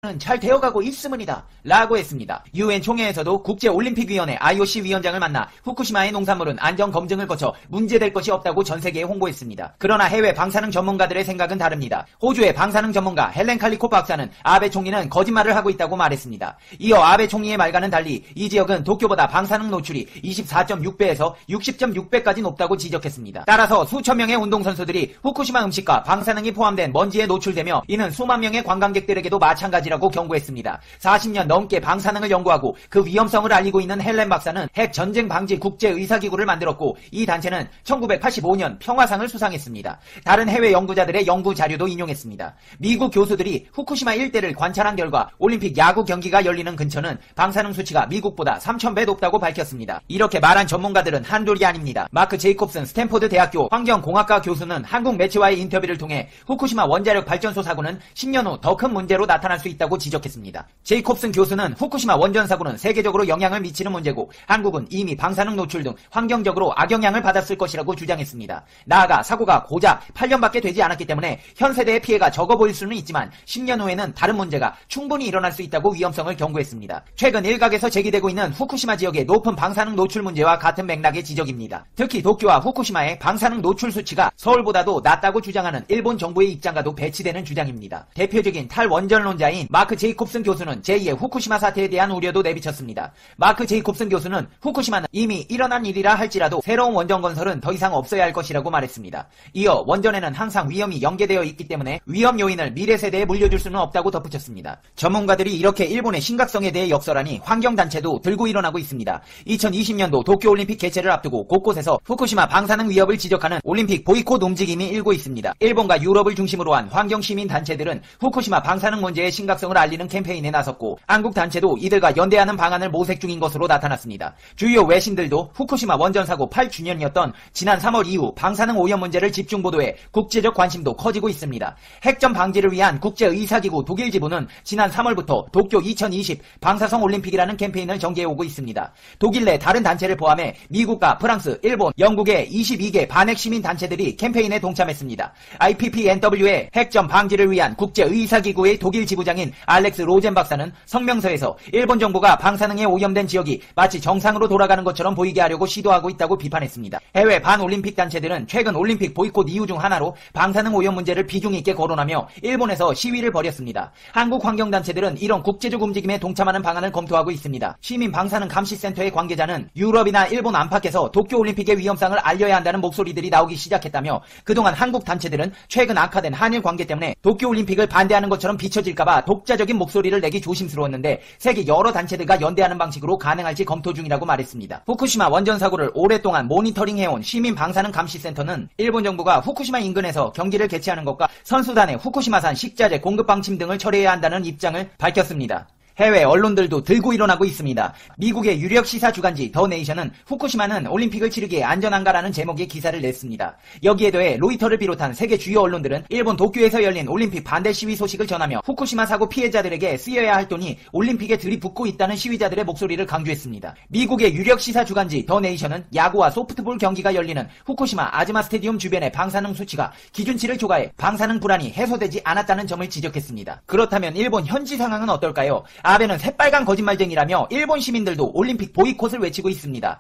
는 잘 되어가고 있음이다 라고 했습니다. UN 총회에서도 국제올림픽위원회 IOC 위원장을 만나 후쿠시마의 농산물은 안전검증을 거쳐 문제될 것이 없다고 전세계에 홍보했습니다. 그러나 해외 방사능 전문가들의 생각은 다릅니다. 호주의 방사능 전문가 헬렌 칼리코 박사는 아베 총리는 거짓말을 하고 있다고 말했습니다. 이어 아베 총리의 말과는 달리 이 지역은 도쿄보다 방사능 노출이 24.6배에서 60.6배까지 높다고 지적했습니다. 따라서 수천 명의 운동선수들이 후쿠시마 음식과 방사능이 포함된 먼지에 노출되며 이는 수만 명의 관광객들에게도 마찬가지라고 경고했습니다. 40년 넘게 방사능을 연구하고 그 위험성을 알리고 있는 헬렌 박사는 핵 전쟁 방지 국제의사기구를 만들었고 이 단체는 1985년 평화상을 수상했습니다. 다른 해외 연구자들의 연구 자료도 인용했습니다. 미국 교수들이 후쿠시마 일대를 관찰한 결과 올림픽 야구 경기가 열리는 근처는 방사능 수치가 미국보다 3000배 높다고 밝혔습니다. 이렇게 말한 전문가들은 한둘이 아닙니다. 마크 제이콥슨 스탠포드 대학교 환경공학과 교수는 한국 매체와의 인터뷰를 통해 후쿠시마 원자력 발전소 사고는 10년 후 더 큰 문제로 나타날 수 있다고 지적했습니다. 제이콥슨 교수는 후쿠시마 원전 사고는 세계적으로 영향을 미치는 문제고 한국은 이미 방사능 노출 등 환경적으로 악영향을 받았을 것이라고 주장했습니다. 나아가 사고가 고작 8년밖에 되지 않았기 때문에 현 세대의 피해가 적어 보일 수는 있지만 10년 후에는 다른 문제가 충분히 일어날 수 있다고 위험성을 경고했습니다. 최근 일각에서 제기되고 있는 후쿠시마 지역의 높은 방사능 노출 문제와 같은 맥락의 지적입니다. 특히 도쿄와 후쿠시마의 방사능 노출 수치가 서울보다도 낮다고 주장하는 일본 정부의 입장과도 배치되는 주장입니다. 대표적인 탈원전론자인 마크 제이콥슨 교수는 제2의 후쿠시마 사태에 대한 우려도 내비쳤습니다. 마크 제이콥슨 교수는 후쿠시마는 이미 일어난 일이라 할지라도 새로운 원전 건설은 더 이상 없어야 할 것이라고 말했습니다. 이어 원전에는 항상 위험이 연계되어 있기 때문에 위험 요인을 미래 세대에 물려줄 수는 없다고 덧붙였습니다. 전문가들이 이렇게 일본의 심각성에 대해 역설하니 환경단체도 들고 일어나고 있습니다. 2020년도 도쿄올림픽 개최를 앞두고 곳곳에서 후쿠시마 방사능 위협을 지적하는 올림픽 보이콧 움직임이 일고 있습니다. 일본과 유럽을 중심으로 한 환경시민단체들은 후쿠시마 방사능 문제의 심각성을 알리는 캠페인에 나섰고 한국 단체도 이들과 연대하는 방안을 모색 중인 것으로 나타났습니다. 주요 외신들도 후쿠시마 원전 사고 8주년이었던 지난 3월 이후 방사능 오염 문제를 집중 보도해 국제적 관심도 커지고 있습니다. 핵전 방지를 위한 국제의사기구 독일 지부는 지난 3월부터 도쿄 2020 방사성 올림픽이라는 캠페인을 전개해오고 있습니다. 독일 내 다른 단체를 포함해 미국과 프랑스, 일본, 영국의 22개 반핵 시민 단체들이 캠페인에 동참했습니다. IPPNW의 핵전 방지를 위한 국제의사기구의 독일 지부장인 알렉스 로젠 박사는 성명서에서 일본 정부가 방사능에 오염된 지역이 마치 정상으로 돌아가는 것처럼 보이게 하려고 시도하고 있다고 비판했습니다. 해외 반올림픽 단체들은 최근 올림픽 보이콧 이유 중 하나로 방사능 오염 문제를 비중 있게 거론하며 일본에서 시위를 벌였습니다. 한국 환경단체들은 이런 국제적 움직임에 동참하는 방안을 검토하고 있습니다. 시민 방사능 감시센터의 관계자는 유럽이나 일본 안팎에서 도쿄올림픽의 위험성을 알려야 한다는 목소리들이 나오기 시작했다며 그동안 한국 단체들은 최근 악화된 한일 관계 때문에 도쿄올림픽을 반대하는 것처럼 비춰질까봐 독자적인 목소리를 내기 조심스러웠는데 세계 여러 단체들과 연대하는 방식으로 가능할지 검토 중이라고 말했습니다. 후쿠시마 원전 사고를 오랫동안 모니터링해온 시민 방사능 감시센터는 일본 정부가 후쿠시마 인근에서 경기를 개최하는 것과 선수단의 후쿠시마산 식자재 공급 방침 등을 철회해야 한다는 입장을 밝혔습니다. 해외 언론들도 들고 일어나고 있습니다. 미국의 유력 시사 주간지 더 네이션은 후쿠시마는 올림픽을 치르기에 안전한가라는 제목의 기사를 냈습니다. 여기에 더해 로이터를 비롯한 세계 주요 언론들은 일본 도쿄에서 열린 올림픽 반대 시위 소식을 전하며 후쿠시마 사고 피해자들에게 쓰여야 할 돈이 올림픽에 들이붓고 있다는 시위자들의 목소리를 강조했습니다. 미국의 유력 시사 주간지 더 네이션은 야구와 소프트볼 경기가 열리는 후쿠시마 아즈마 스테디움 주변의 방사능 수치가 기준치를 초과해 방사능 불안이 해소되지 않았다는 점을 지적했습니다. 그렇다면 일본 현지 상황은 어떨까요? 아베는 새빨간 거짓말쟁이라며 일본 시민들도 올림픽 보이콧을 외치고 있습니다.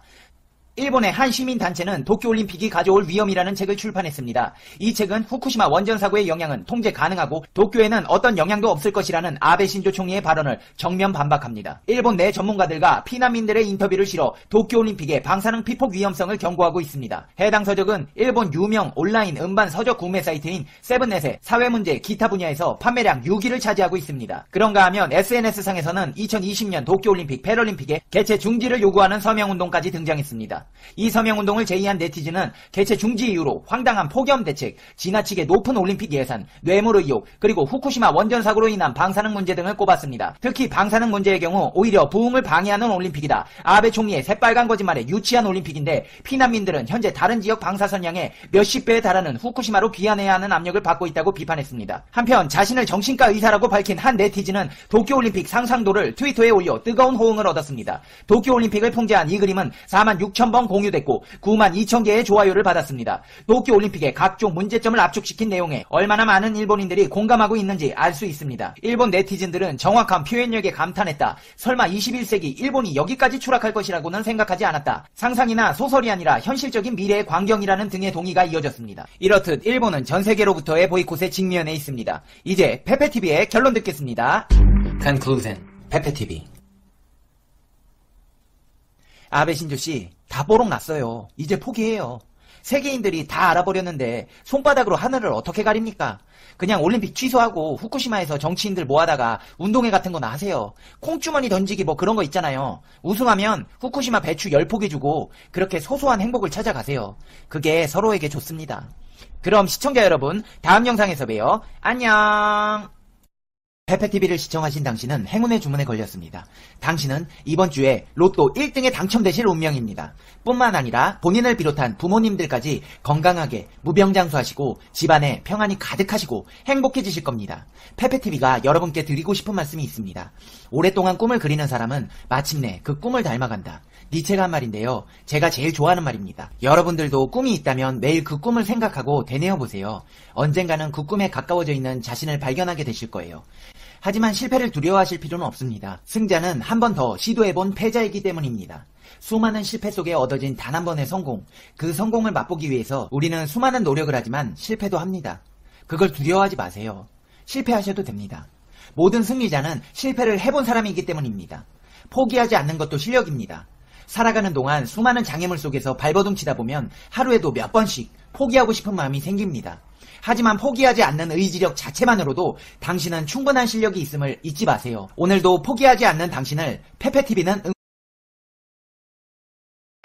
일본의 한 시민단체는 도쿄올림픽이 가져올 위험이라는 책을 출판했습니다. 이 책은 후쿠시마 원전 사고의 영향은 통제 가능하고 도쿄에는 어떤 영향도 없을 것이라는 아베 신조 총리의 발언을 정면 반박합니다. 일본 내 전문가들과 피난민들의 인터뷰를 실어 도쿄올림픽의 방사능 피폭 위험성을 경고하고 있습니다. 해당 서적은 일본 유명 온라인 음반 서적 구매 사이트인 세븐넷의 사회문제 기타 분야에서 판매량 6위를 차지하고 있습니다. 그런가 하면 SNS상에서는 2020년 도쿄올림픽 패럴림픽의 개최 중지를 요구하는 서명운동까지 등장했습니다. 이 서명운동을 제의한 네티즌은 개최 중지 이후로 황당한 폭염 대책, 지나치게 높은 올림픽 예산, 뇌물 의혹, 그리고 후쿠시마 원전 사고로 인한 방사능 문제 등을 꼽았습니다. 특히 방사능 문제의 경우 오히려 부흥을 방해하는 올림픽이다. 아베 총리의 새빨간 거짓말에 유치한 올림픽인데 피난민들은 현재 다른 지역 방사선량의 몇십 배에 달하는 후쿠시마로 귀환해야 하는 압력을 받고 있다고 비판했습니다. 한편 자신을 정신과 의사라고 밝힌 한 네티즌은 도쿄올림픽 상상도를 트위터에 올려 뜨거운 호응을 얻었습니다. 도쿄올림픽을 풍자한 이 그림은 46,000만 1000번 공유됐고 9만 2천 개의 좋아요를 받았습니다. 도쿄올림픽의 각종 문제점을 압축시킨 내용에 얼마나 많은 일본인들이 공감하고 있는지 알 수 있습니다. 일본 네티즌들은 정확한 표현력에 감탄했다. 설마 21세기 일본이 여기까지 추락할 것이라고는 생각하지 않았다. 상상이나 소설이 아니라 현실적인 미래의 광경이라는 등의 동의가 이어졌습니다. 이렇듯 일본은 전 세계로부터의 보이콧에 직면해 있습니다. 이제 페페TV의 결론 듣겠습니다. Conclusion. 페페TV. 아베 신조씨, 다 뽀록 났어요. 이제 포기해요. 세계인들이 다 알아버렸는데 손바닥으로 하늘을 어떻게 가립니까? 그냥 올림픽 취소하고 후쿠시마에서 정치인들 모아다가 운동회 같은 거나 하세요. 콩주머니 던지기 뭐 그런 거 있잖아요. 우승하면 후쿠시마 배추 10포기 주고 그렇게 소소한 행복을 찾아가세요. 그게 서로에게 좋습니다. 그럼 시청자 여러분, 다음 영상에서 봬요. 안녕. 페페TV를 시청하신 당신은 행운의 주문에 걸렸습니다. 당신은 이번 주에 로또 1등에 당첨되실 운명입니다. 뿐만 아니라 본인을 비롯한 부모님들까지 건강하게 무병장수하시고 집안에 평안이 가득하시고 행복해지실 겁니다. 페페TV가 여러분께 드리고 싶은 말씀이 있습니다. 오랫동안 꿈을 그리는 사람은 마침내 그 꿈을 닮아간다. 니체가 한 말인데요. 제가 제일 좋아하는 말입니다. 여러분들도 꿈이 있다면 매일 그 꿈을 생각하고 되뇌어보세요. 언젠가는 그 꿈에 가까워져 있는 자신을 발견하게 되실 거예요. 하지만 실패를 두려워하실 필요는 없습니다. 승자는 한 번 더 시도해본 패자이기 때문입니다. 수많은 실패 속에 얻어진 단 한 번의 성공, 그 성공을 맛보기 위해서 우리는 수많은 노력을 하지만 실패도 합니다. 그걸 두려워하지 마세요. 실패하셔도 됩니다. 모든 승리자는 실패를 해본 사람이기 때문입니다. 포기하지 않는 것도 실력입니다. 살아가는 동안 수많은 장애물 속에서 발버둥치다 보면 하루에도 몇 번씩 포기하고 싶은 마음이 생깁니다. 하지만 포기하지 않는 의지력 자체만으로도 당신은 충분한 실력이 있음을 잊지 마세요. 오늘도 포기하지 않는 당신을 페페TV는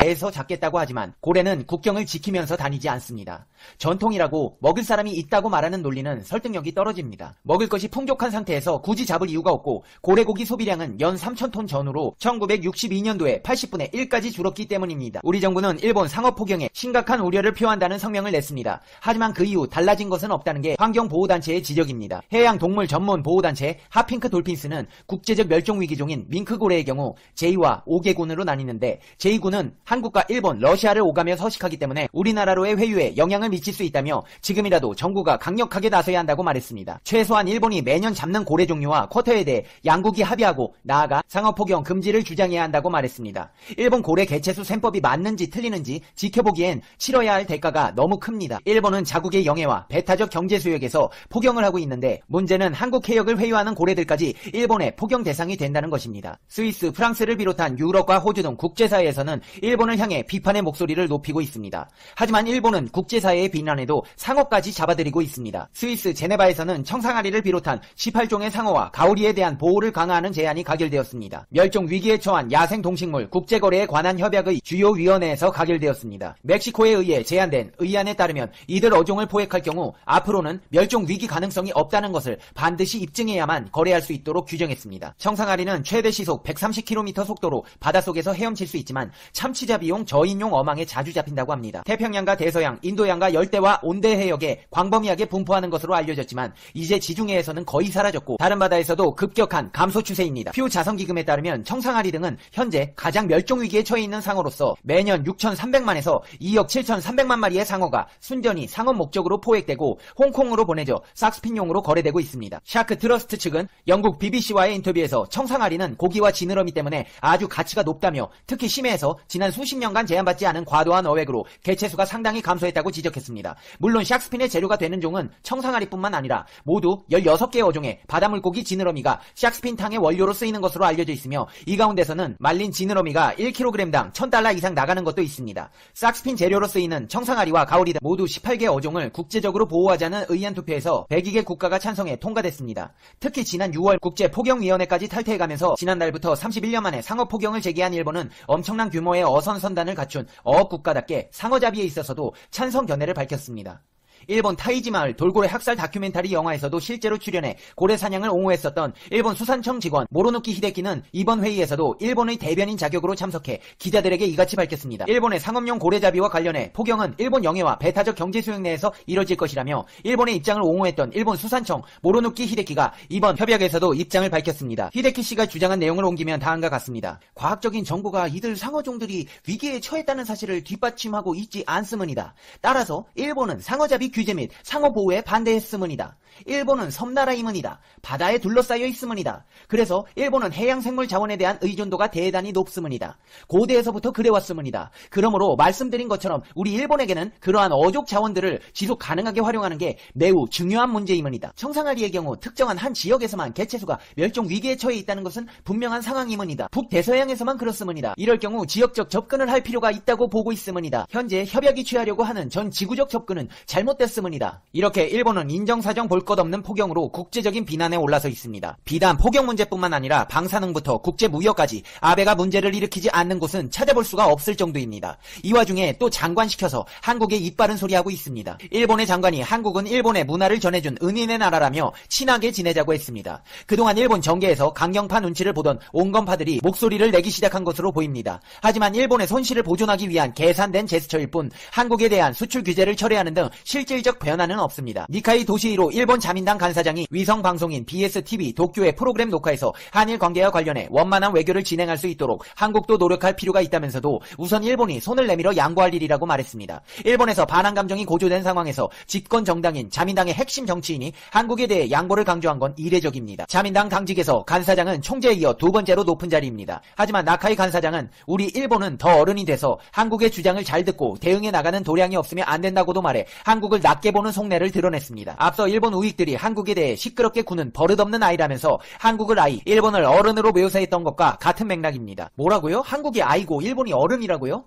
에서 잡겠다고 하지만 고래는 국경을 지키면서 다니지 않습니다. 전통이라고 먹을 사람이 있다고 말하는 논리는 설득력이 떨어집니다. 먹을 것이 풍족한 상태에서 굳이 잡을 이유가 없고 고래고기 소비량은 연 3,000톤 전후로 1962년도에 80분의 1까지 줄었기 때문입니다. 우리 정부는 일본 상업 폭염에 심각한 우려를 표한다는 성명을 냈습니다. 하지만 그 이후 달라진 것은 없다는 게 환경보호단체의 지적입니다. 해양동물 전문 보호단체 하핑크 돌핀스는 국제적 멸종위기종인 밍크고래의 경우 제2와 5개군으로 나뉘는데 제2군은 한국과 일본, 러시아를 오가며 서식하기 때문에 우리나라로의 회유에 영향을 미칠 수 있다며 지금이라도 정부가 강력하게 나서야 한다고 말했습니다. 최소한 일본이 매년 잡는 고래 종류와 쿼터에 대해 양국이 합의하고 나아가 상어폭염 금지를 주장해야 한다고 말했습니다. 일본 고래 개체수 셈법이 맞는지 틀리는지 지켜보기엔 치러야 할 대가가 너무 큽니다. 일본은 자국의 영해와 배타적 경제 수역에서 폭염을 하고 있는데 문제는 한국 해역을 회유하는 고래들까지 일본의 폭염 대상이 된다는 것입니다. 스위스, 프랑스를 비롯한 유럽과 호주 등 국제사회에서는 일본을 향해 비판의 목소리를 높이고 있습니다. 하지만 일본은 국제사회의 비난에도 상어까지 잡아들이고 있습니다. 스위스 제네바에서는 청상아리를 비롯한 18종의 상어와 가오리에 대한 보호를 강화하는 제안이 가결되었습니다. 멸종 위기에 처한 야생 동식물 국제거래에 관한 협약의 주요 위원회에서 가결되었습니다. 멕시코에 의해 제안된 의안에 따르면 이들 어종을 포획할 경우 앞으로는 멸종 위기 가능성이 없다는 것을 반드시 입증해야만 거래할 수 있도록 규정했습니다. 청상아리는 최대 시속 130km 속도로 바닷속에서 헤엄칠 수 있지만 참치잡이용 저인용 어망에 자주 잡힌다고 합니다. 태평양과 대서양, 인도양과 열대와 온대 해역에 광범위하게 분포하는 것으로 알려졌지만 이제 지중해에서는 거의 사라졌고 다른 바다에서도 급격한 감소 추세입니다. 퓨 자선기금에 따르면 청상아리 등은 현재 가장 멸종위기에 처해 있는 상어로서 매년 6,300만에서 2억 7,300만 마리의 상어가 순전히 상업 목적으로 포획되고 홍콩으로 보내져 삭스핀용으로 거래되고 있습니다. 샤크 트러스트 측은 영국 BBC와의 인터뷰에서 청상아리는 고기와 지느러미 때문에 아주 가치가 높다며 특히 심해에서 지난 수십 년간 제한받지 않은 과도한 어획으로 개체수가 상당히 감소했다고 지적했습니다. 물론 샥스핀의 재료가 되는 종은 청상아리뿐만 아니라 모두 16개 어종의 바다물고기 지느러미가 샥스핀탕의 원료로 쓰이는 것으로 알려져 있으며 이 가운데서는 말린 지느러미가 1kg당 1,000달러 이상 나가는 것도 있습니다. 샥스핀 재료로 쓰이는 청상아리와 가오리 등 모두 18개 어종을 국제적으로 보호하자는 의안 투표에서 102개 국가가 찬성해 통과됐습니다. 특히 지난 6월 국제폭염위원회까지 탈퇴해가면서 지난달부터 31년 만에 상어폭염을 제기한 일본은 엄청난 규모의 어선선단을 갖춘 어업국가답게 상어잡이에 있어서도 찬성 견해를 밝혔습니다. 일본 타이지 마을 돌고래 학살 다큐멘터리 영화에서도 실제로 출연해 고래 사냥을 옹호했었던 일본 수산청 직원 모로누키 히데키는 이번 회의에서도 일본의 대변인 자격으로 참석해 기자들에게 이같이 밝혔습니다. 일본의 상업용 고래잡이와 관련해 포경은 일본 영해와 배타적 경제 수역 내에서 이뤄질 것이라며 일본의 입장을 옹호했던 일본 수산청 모로누키 히데키가 이번 협약에서도 입장을 밝혔습니다. 히데키 씨가 주장한 내용을 옮기면 다음과 같습니다. 과학적인 정보가 이들 상어종들이 위기에 처했다는 사실을 뒷받침하고 있지 않음이다. 따라서 일본은 상어잡이 규제 및 상어 보호에 반대했음이다. 일본은 섬나라임이다. 바다에 둘러싸여 있음이다. 그래서 일본은 해양생물 자원에 대한 의존도가 대단히 높음이다. 고대에서부터 그래왔음이다. 그러므로 말씀드린 것처럼 우리 일본에게는 그러한 어족 자원들을 지속 가능하게 활용하는 게 매우 중요한 문제임이다. 청상아리의 경우 특정한 한 지역에서만 개체수가 멸종 위기에 처해 있다는 것은 분명한 상황임이다. 북대서양에서만 그렇음이다. 이럴 경우 지역적 접근을 할 필요가 있다고 보고 있음이다. 현재 협약이 취하려고 하는 전 지구적 접근은 잘못됐음이다. 이렇게 일본은 인정사정 볼 것 없는 포경으로 국제적인 비난에 올라서 있습니다. 비단 포경 문제뿐만 아니라 방사능부터 국제무역까지 아베가 문제를 일으키지 않는 곳은 찾아볼 수가 없을 정도입니다. 이 와중에 또 장관시켜서 한국에 입바른 소리하고 있습니다. 일본의 장관이 한국은 일본의 문화를 전해준 은인의 나라라며 친하게 지내자고 했습니다. 그동안 일본 정계에서 강경파 눈치를 보던 온건파들이 목소리를 내기 시작한 것으로 보입니다. 하지만 일본의 손실을 보존하기 위한 계산된 제스처일 뿐 한국에 대한 수출 규제를 철회하는 등 실질적 변화는 없습니다. 니카이 도시히로 일본 자민당 간사장이 위성방송인 BSTV 도쿄의 프로그램 녹화에서 한일 관계와 관련해 원만한 외교를 진행할 수 있도록 한국도 노력할 필요가 있다면서도 우선 일본이 손을 내밀어 양보할 일이라고 말했습니다. 일본에서 반한 감정이 고조된 상황에서 집권 정당인 자민당의 핵심 정치인이 한국에 대해 양보를 강조한 건 이례적입니다. 자민당 당직에서 간사장은 총재에 이어 두 번째로 높은 자리입니다. 하지만 나카이 간사장은 우리 일본은 더 어른이 돼서 한국의 주장을 잘 듣고 대응해 나가는 도량이 없으면 안 된다고도 말해 한국을 낮게 보는 속내를 드러냈습니다. 앞서 일본 우익들이 한국에 대해 시끄럽게 구는 버릇없는 아이라면서 한국을 아이, 일본을 어른으로 묘사했던 것과 같은 맥락입니다. 뭐라고요? 한국이 아이고 일본이 어른이라고요?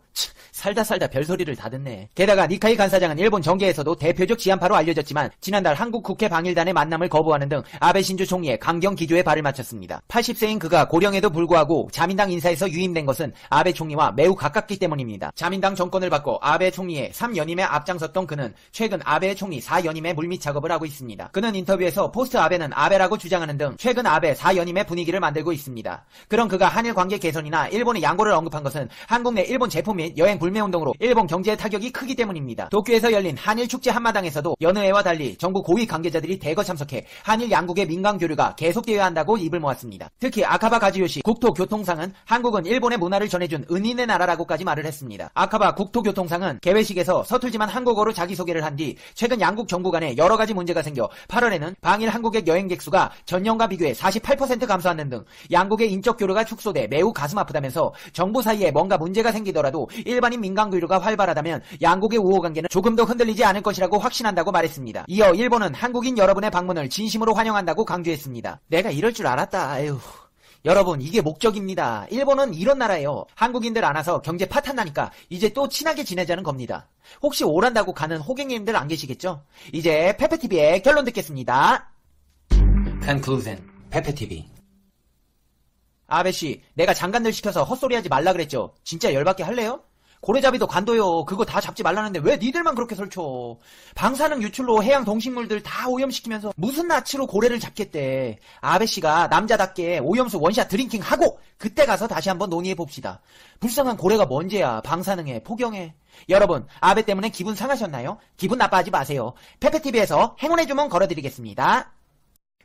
살다 별소리를 다 듣네. 게다가 니카이 간사장은 일본 정계에서도 대표적 지한파로 알려졌지만 지난달 한국 국회 방일단의 만남을 거부하는 등 아베 신조 총리의 강경 기조에 발을 맞췄습니다. 80세인 그가 고령에도 불구하고 자민당 인사에서 유임된 것은 아베 총리와 매우 가깝기 때문입니다. 자민당 정권을 바꿔 아베 총리의 3연임에 앞장섰던 그는 최근 아베 총리 4연임의 물밑 작업을 하고 있습니다. 그는 인터뷰에서 포스트 아베는 아베라고 주장하는 등 최근 아베 4연임의 분위기를 만들고 있습니다. 그런 그가 한일 관계 개선이나 일본의 양보를 언급한 것은 한국 내 일본 제품 및 여행 불매운동으로 일본 경제의 타격이 크기 때문입니다. 도쿄에서 열린 한일 축제 한마당에서도 여느 해와 달리 정부 고위 관계자들이 대거 참석해 한일 양국의 민간 교류가 계속되어야 한다고 입을 모았습니다. 특히 아카바 가즈요시 국토교통상은 한국은 일본의 문화를 전해준 은인의 나라라고까지 말을 했습니다. 아카바 국토교통상은 개회식에서 서툴지만 한국어로 자기소개를 한 뒤 최근 양국 정부 간에 여러 가지 문제가 생겨 8월에는 방일 한국의 여행객 수가 전년과 비교해 48% 감소하는 등 양국의 인적 교류가 축소돼 매우 가슴 아프다면서 정부 사이에 뭔가 문제가 생기더라도 일반인 민간 교류가 활발하다면 양국의 우호 관계는 조금 더 흔들리지 않을 것이라고 확신한다고 말했습니다. 이어 일본은 한국인 여러분의 방문을 진심으로 환영한다고 강조했습니다. 내가 이럴 줄 알았다. 에휴. 여러분, 이게 목적입니다. 일본은 이런 나라예요. 한국인들 안 와서 경제 파탄 나니까 이제 또 친하게 지내자는 겁니다. 혹시 오란다고 가는 호객님들 안 계시겠죠? 이제 페페TV의 결론 듣겠습니다. Conclusion. 페페TV. 아베씨, 내가 장관들 시켜서 헛소리하지 말라 그랬죠? 진짜 열받게 할래요? 고래잡이도 간도요. 그거 다 잡지 말라는데 왜 니들만 그렇게 설쳐? 방사능 유출로 해양 동식물들 다 오염시키면서 무슨 낯으로 고래를 잡겠대. 아베씨가 남자답게 오염수 원샷 드링킹 하고 그때 가서 다시 한번 논의해봅시다. 불쌍한 고래가 뭔지야. 방사능에 포경에. 여러분, 아베 때문에 기분 상하셨나요? 기분 나빠하지 마세요. 페페TV에서 행운의 주문 걸어드리겠습니다.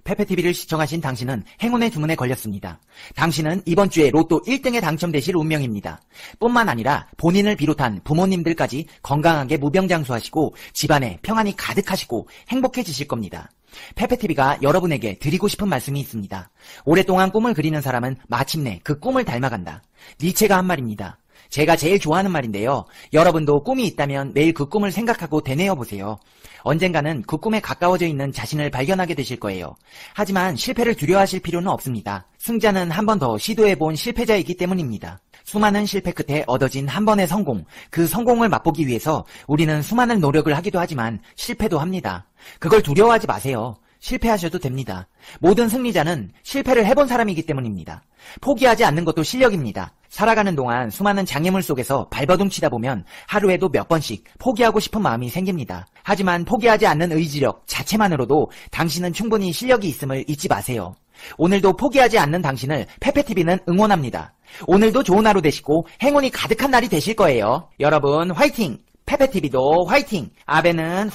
페페TV를 시청하신 당신은 행운의 주문에 걸렸습니다. 당신은 이번 주에 로또 1등에 당첨되실 운명입니다. 뿐만 아니라 본인을 비롯한 부모님들까지 건강하게 무병장수하시고 집안에 평안이 가득하시고 행복해지실 겁니다. 페페TV가 여러분에게 드리고 싶은 말씀이 있습니다. 오랫동안 꿈을 그리는 사람은 마침내 그 꿈을 닮아간다. 니체가 한 말입니다. 제가 제일 좋아하는 말인데요. 여러분도 꿈이 있다면 매일 그 꿈을 생각하고 되뇌어 보세요. 언젠가는 그 꿈에 가까워져 있는 자신을 발견하게 되실 거예요. 하지만 실패를 두려워하실 필요는 없습니다. 승자는 한 번 더 시도해본 실패자이기 때문입니다. 수많은 실패 끝에 얻어진 한 번의 성공, 그 성공을 맛보기 위해서 우리는 수많은 노력을 하기도 하지만 실패도 합니다. 그걸 두려워하지 마세요. 실패하셔도 됩니다. 모든 승리자는 실패를 해본 사람이기 때문입니다. 포기하지 않는 것도 실력입니다. 살아가는 동안 수많은 장애물 속에서 발버둥 치다 보면 하루에도 몇 번씩 포기하고 싶은 마음이 생깁니다. 하지만 포기하지 않는 의지력 자체만으로도 당신은 충분히 실력이 있음을 잊지 마세요. 오늘도 포기하지 않는 당신을 페페TV는 응원합니다. 오늘도 좋은 하루 되시고 행운이 가득한 날이 되실 거예요. 여러분 화이팅! 페페TV도 화이팅! 아베는